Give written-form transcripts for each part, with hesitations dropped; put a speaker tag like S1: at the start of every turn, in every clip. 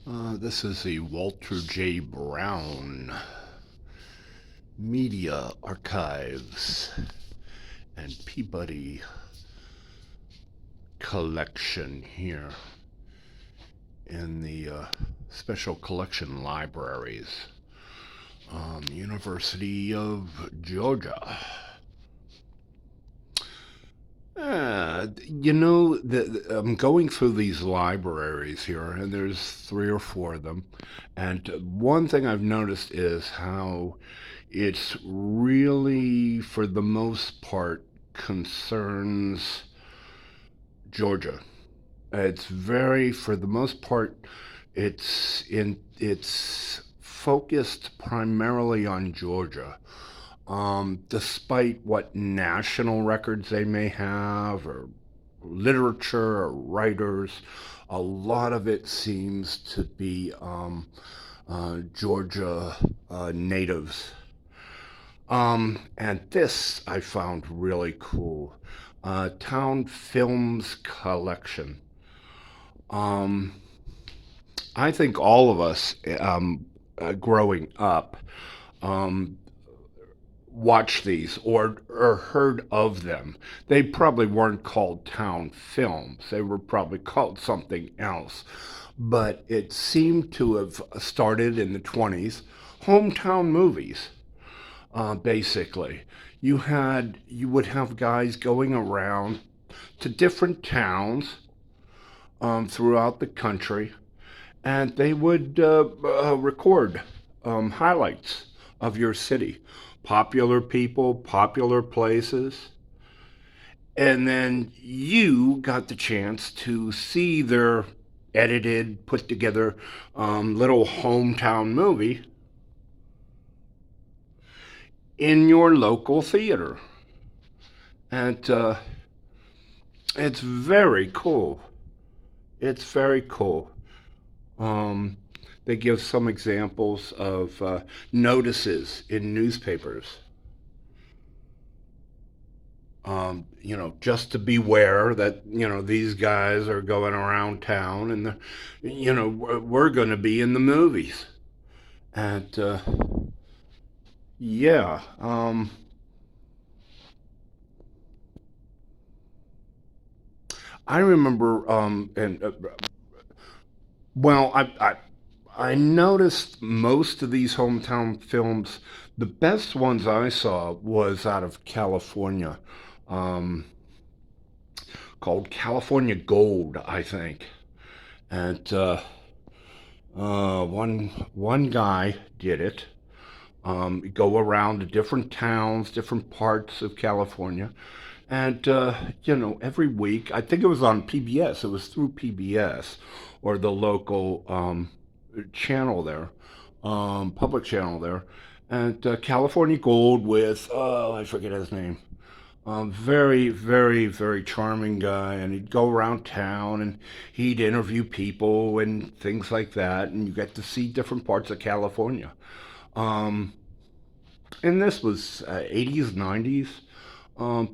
S1: This is the Walter J. Brown Media Archives and Peabody collection here in the Special Collection Libraries, University of Georgia. I'm going through these libraries here, and there's three or four of them. And one thing I've noticed is how it's really, for the most part, concerns Georgia. For the most part, it's focused primarily on Georgia. Despite what national records they may have, or literature, or writers, a lot of it seems to be Georgia natives. And this I found really cool. Town Films Collection. Um, I think all of us growing up um, watched these or heard of them. They probably weren't called town films. They were probably called something else. But it seemed to have started in the 20s. Hometown movies, basically. You would have guys going around to different towns throughout the country, and they would record highlights of your city, popular people, popular places, and then you got the chance to see their edited, put together little hometown movie in your local theater. And it's very cool. It's very cool. Um, they give some examples of notices in newspapers. Just to beware that these guys are going around town, and we're going to be in the movies. And yeah, I remember, and well, I noticed most of these hometown films. The best ones I saw was out of California, um, called California Gold, I think. And one guy did it. Go around to different towns, different parts of California, and every week, I think it was on PBS. It was through PBS or the local channel there, public channel there, and California Gold with I forget his name. Very, very, very charming guy, and he'd go around town and he'd interview people and things like that, and you get to see different parts of California. Um, and this was 80s, 90s,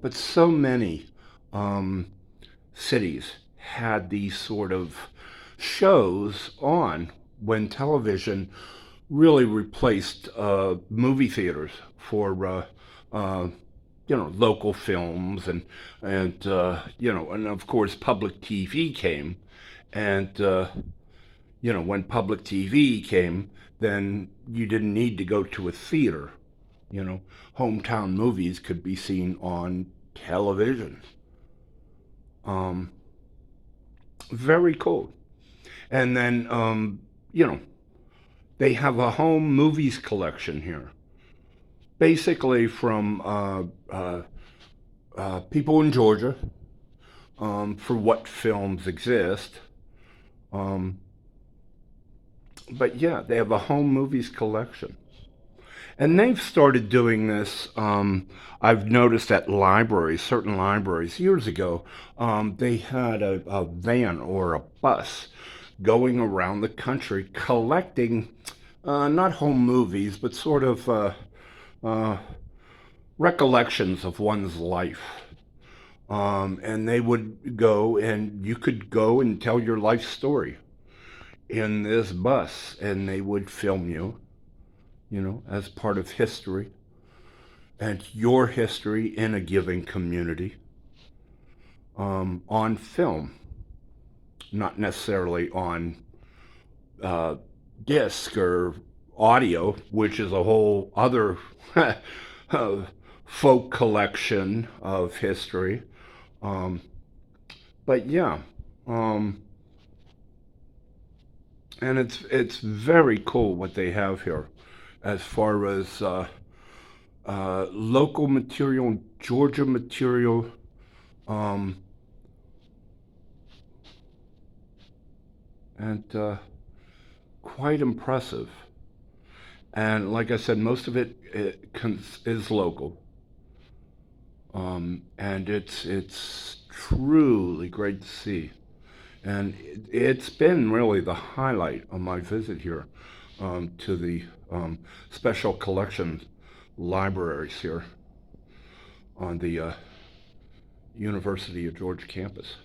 S1: but so many um, cities had these sort of shows on when television really replaced movie theaters for uh, local films, and of course public TV came, and when public TV came, then you didn't need to go to a theater. Hometown movies could be seen on television. Um, Very cool. And then they have a home movies collection here, basically from people in Georgia, for what films exist. Um, but yeah, they have a home movies collection. And they've started doing this. I've noticed at libraries, certain libraries, years ago, they had a van or a bus going around the country collecting not home movies, but sort of uh, recollections of one's life. And they would go, and you could go and tell your life story in this bus, and they would film you, as part of history and your history in a given community, on film, not necessarily on uh, disc or audio, which is a whole other uh, folk collection of history. Um, but yeah, um, and it's very cool what they have here, as far as local material, Georgia material, um, and quite impressive. And like I said, most of it is local, and it's truly great to see. And it's been really the highlight of my visit here, to the special collections libraries here on the University of Georgia campus.